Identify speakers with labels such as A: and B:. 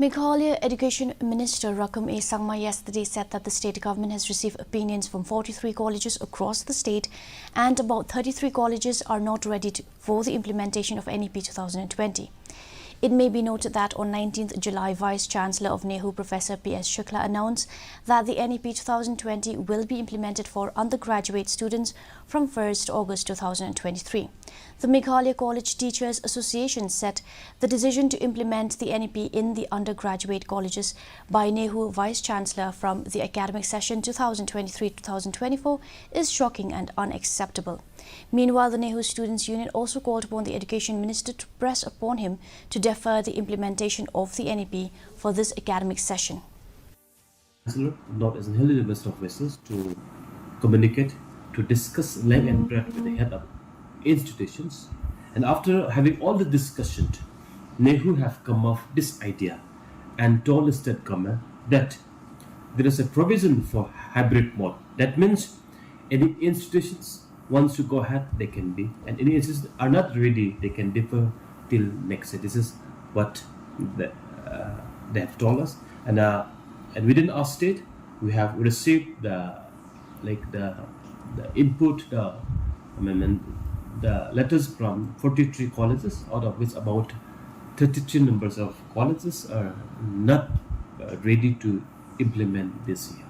A: Meghalaya Education Minister Rakum A. Sangma yesterday said that the state government has received opinions from 43 colleges across the state and about 33 colleges are not ready for the implementation of NEP 2020. It may be noted that on 19th July, Vice-Chancellor of NEHU Professor P.S. Shukla announced that the NEP 2020 will be implemented for undergraduate students from 1st August 2023. The Meghalaya College Teachers Association said the decision to implement the NEP in the undergraduate colleges by NEHU Vice-Chancellor from the academic session 2023-2024 is shocking and unacceptable. Meanwhile, the NEHU Students' Union also called upon the Education Minister to press upon him to defer the implementation of the NEP for this academic session.
B: Chancellor not as an the best of wishes to communicate, to discuss length and breadth with the head of institutions, and after having all the discussion, NEHU have come up this idea and told the state government that there is a provision for hybrid mode. That means any institutions wants to go ahead, they can be, and any institutions are not ready, they can defer till next year. This is what they have told us, and within our state we have received the input, the letters from 43 colleges, out of which about 33 numbers of colleges are not ready to implement this year.